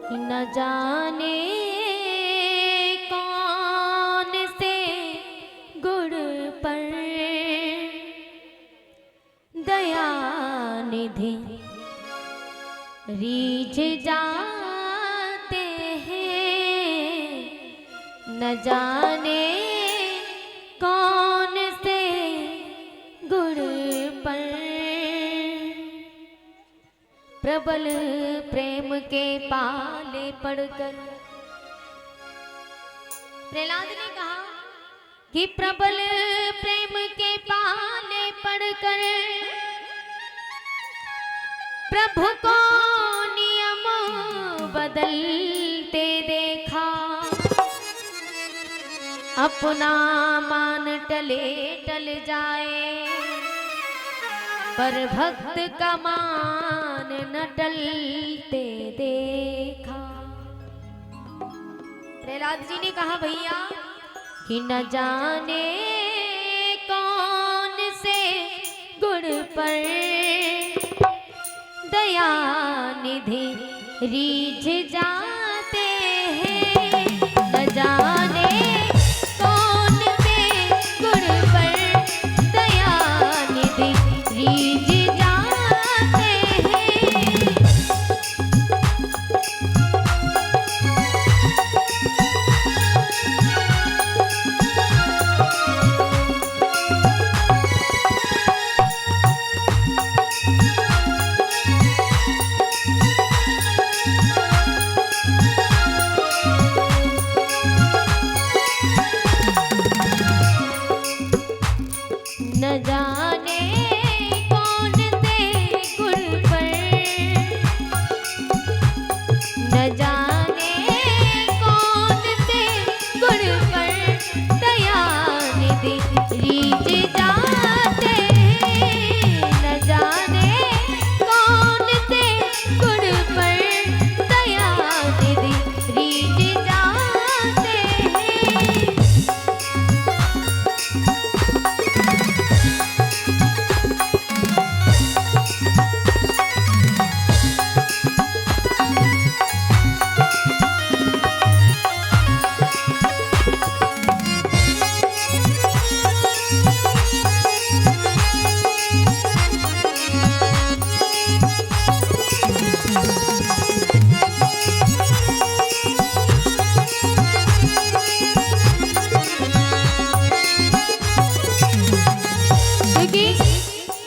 न जाने कौन से गुण पर दया निधि रीझ जाते हैं। न जाने कौन से गुण पर प्रबल प्रेम के पाले पड़कर प्रहलाद ने कहा कि प्रबल प्रेम के पाले पड़कर प्रभु को नियम बदलते देखा। अपना मान टले टल जाए पर भक्त का मान न टलते देखा। प्रहलाद जी ने कहा भैया कि न जाने कौन से गुण पर दया निधि रीझ जाते हैं। न जाने कौन से गुण पर दया निधि रीझ जाते हैं। न जाने कौन से गुण पर न जाने कौन से गुण पर दया निधि रीझ जाते हैं। न जाने कौन से गुण पर दया निधि रीझ जाते हैं।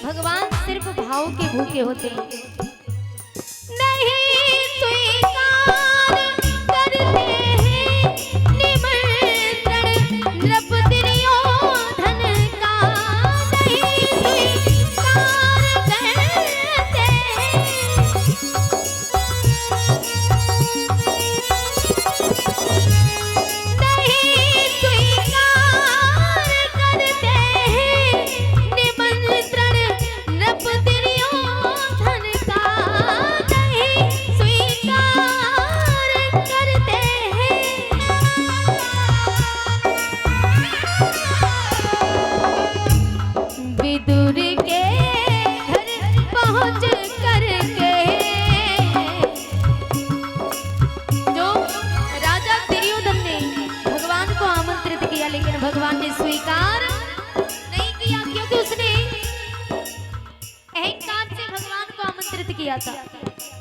भगवान सिर्फ भाव के भूखे होते हैं। नहीं स्वीकार करते हैं निमंत्रण नृप दुर्योधन का। नहीं स्वीकार करते नहीं स्वीकार करते हैं निमंत्रण नृप दुर्योधन का। नहीं स्वीकार करते हैं। विदुर के घर पहुंच करके जो राजा दुर्योधन ने भगवान को आमंत्रित किया, लेकिन भगवान ने स्वीकार नहीं किया, क्योंकि उसने अहंकार से भगवान को आमंत्रित किया था।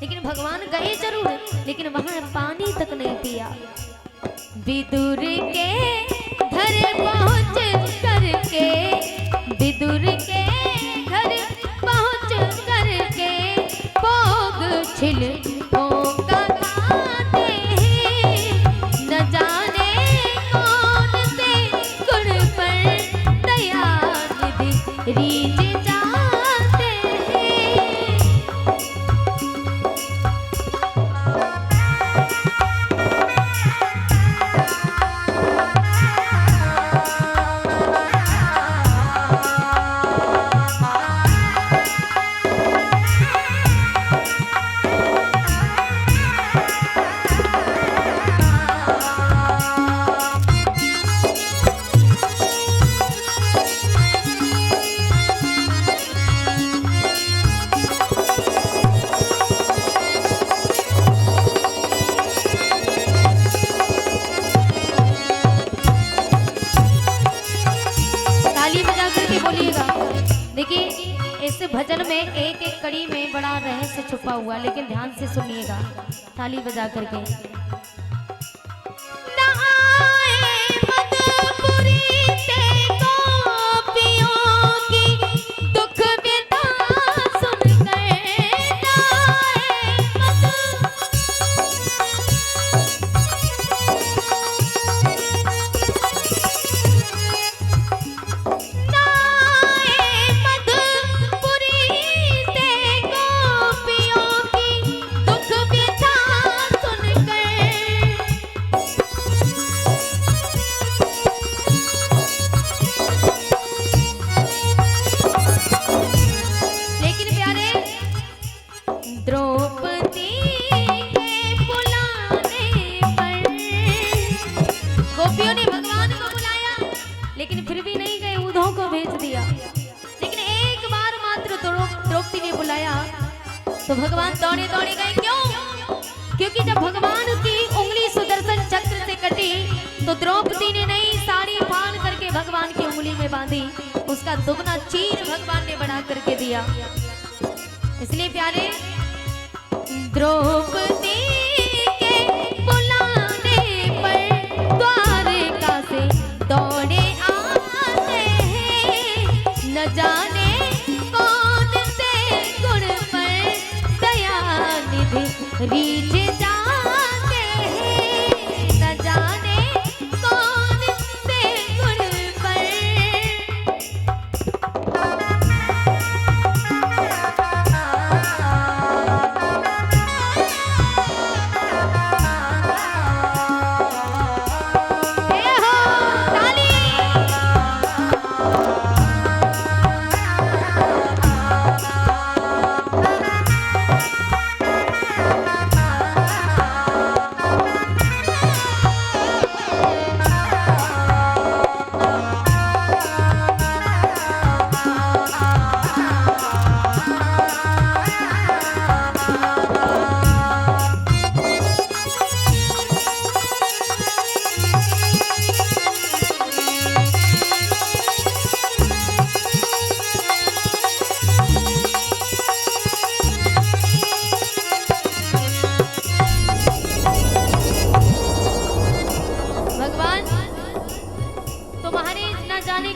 लेकिन भगवान गए जरूर, लेकिन वहां पानी तक नहीं पिया। विदुर के घर पहुंच करके विदुर के घर पहुंच करके भोग छिल का खाते हैं। न जाने कौन से गुण पर दया निधि रीझ जाते हैं। में एक एक कड़ी में बड़ा रहस्य छुपा हुआ, लेकिन ध्यान से सुनिएगा ताली बजा करके। लेकिन फिर भी नहीं गए, उद्धव को भेज दिया। लेकिन एक बार मात्र द्रौपदी ने बुलाया तो भगवान दौड़े दौड़े गए। क्यों? क्योंकि जब भगवान की उंगली सुदर्शन चक्र से कटी तो द्रौपदी ने नहीं, साड़ी फाड़ करके भगवान की उंगली में बांधी, उसका दुगना चीर भगवान ने बना करके दिया। इसलिए प्यारे, द्रौपदी के बुलाने पर द्वारका से दौड़े न जाने कौन से गुण पर दया निधि रीझ जाते हैं, न जाने कौन से गुण पर।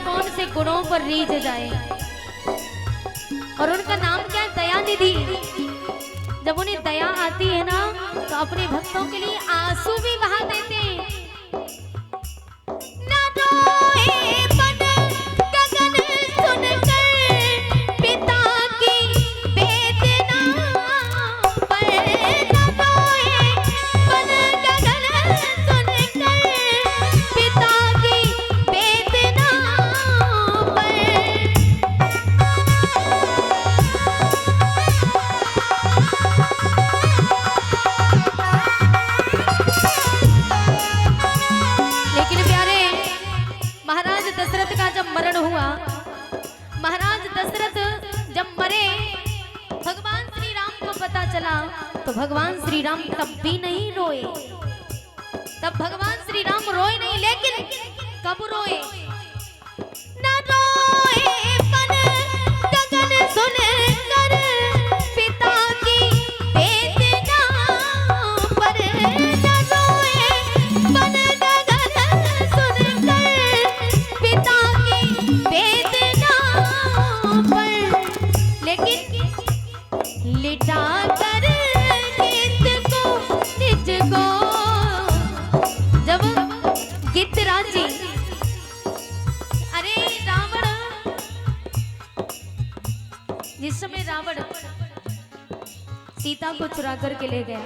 कौन से गुणों पर रीझ जाए, और उनका नाम क्या है? दया निधि। जब उन्हें दया आती है ना तो अपने भक्तों के लिए आंसू भी बहा देते हैं। मरण हुआ, महाराज दशरथ जब मरे, भगवान श्री राम को पता चला तो भगवान श्री राम तब भी नहीं रोए। तब भगवान श्री राम रोए नहीं, लेकिन कब रोए? न रोए मन गगन सुन कर पिता की वेदना पर, न रोए मन गगन सुन कर पिता वेदना पर, लेकिन लिटा कर गीत को निज को। जब गिद्धराज जी, अरे रावण, जिस समय रावण सीता को चुरा करके ले गया,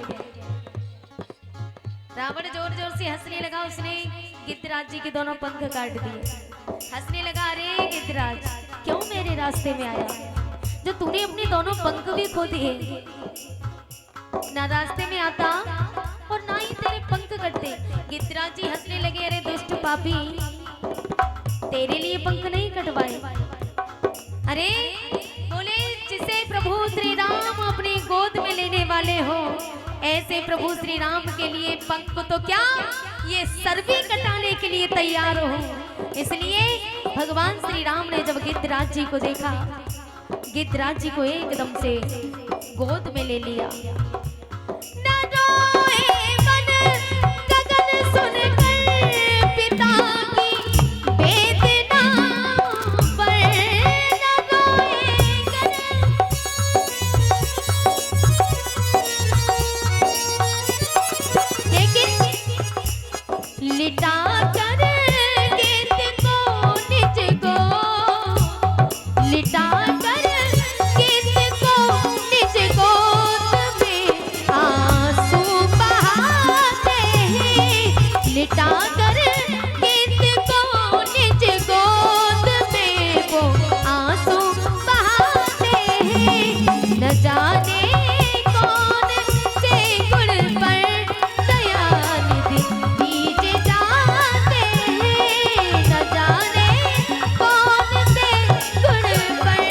रावण जोर जोर से हंसने लगा। उसने गिद्धराज जी के दोनों पंख काट दिए, हंसने लगा। अरे गिद्धराज, क्यों मेरे रास्ते में आया जो तूने अपने दोनों पंख भी खो दिए? ना रास्ते में आता और ना ही तेरे पंख कटते। गिद्धराज जी हंसने लगे। अरे दुष्ट पापी, तेरे लिए पंख नहीं कटवाए। अरे बोले, जिसे प्रभु श्री राम अपनी गोद में लेने वाले हो, ऐसे प्रभु श्री राम के लिए पंख तो क्या, ये सर भी कटाने के लिए तैयार हो। इसलिए भगवान श्री राम ने जब गिद्धराज जी को देखा, गिद्धराज जी को एकदम से गोद में ले लिया। न रोए मन गगन सुनकर पिता की वेदना पर, न रोए लेकिन लिटा कर गेंद को निज को, लिटा कर गेंद को निज गोद में आंसू बहाते हैं, लिटा कर गेंद को निज गोद में वो आंसू बहाते हैं। न जाने कौन से गुण पर दयानिधि बीज जाते हैं, न जाने कौन से गुण पर।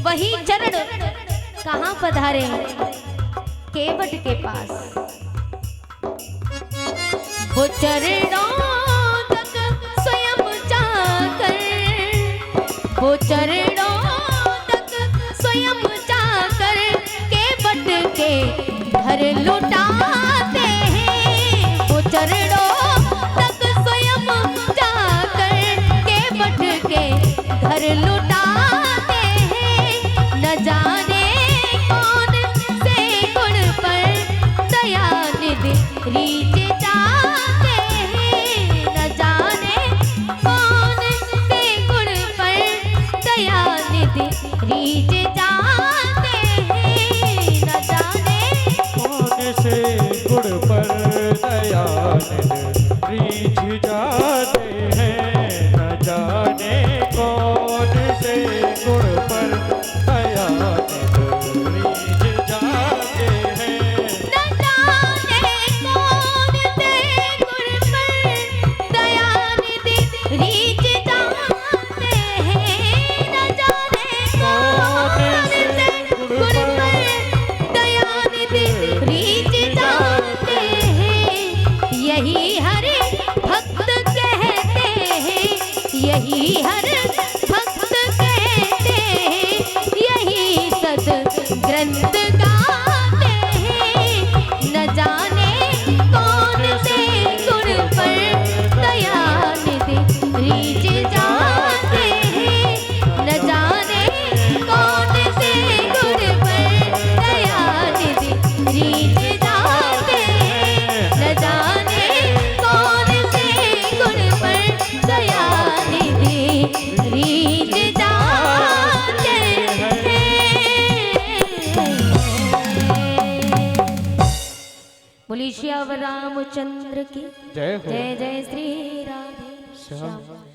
वही चरण कहाँ पधारे? केवट के पास। वो चरणों तक स्वयं जाकर, वो चरणों तक स्वयं जाकर केवट के घर लुटाते हैं। वो चरणों तक स्वयं जाकर केवट के घर लुटाते हैं। न जाने कौन से गुण पर दयानिधि रीझ जाते हैं। न जाने कौन से गुण पर दयानिधि रीझ जाते हैं। न जाने कौन से गुण पर दयानिधि रीझ जाते हैं। न जाने कौन से गुण पर दयानिधि रीझ जाते हैं। न जाने कौन से गुण पर दयानिधि रीझ जाते हैं। न जाने कौन से गुण पर दयानिधि रीझ जाते हैं। यही हर भक्त कहते हैं, यही हर भक्त कहते हैं, यही सत ग्रंथ गाते हैं। न जाने कौन से गुण पर दयानिधि रीझ जाते हैं। न जाने कौन से गुण पर दयानिधि रीझ जाते हैं। न जाने कौन से गुण पर दयानिधि रीझ जाते हैं। बोलिए श्याम रामचंद्र की जय हो। जय जय श्री राधे श्याम।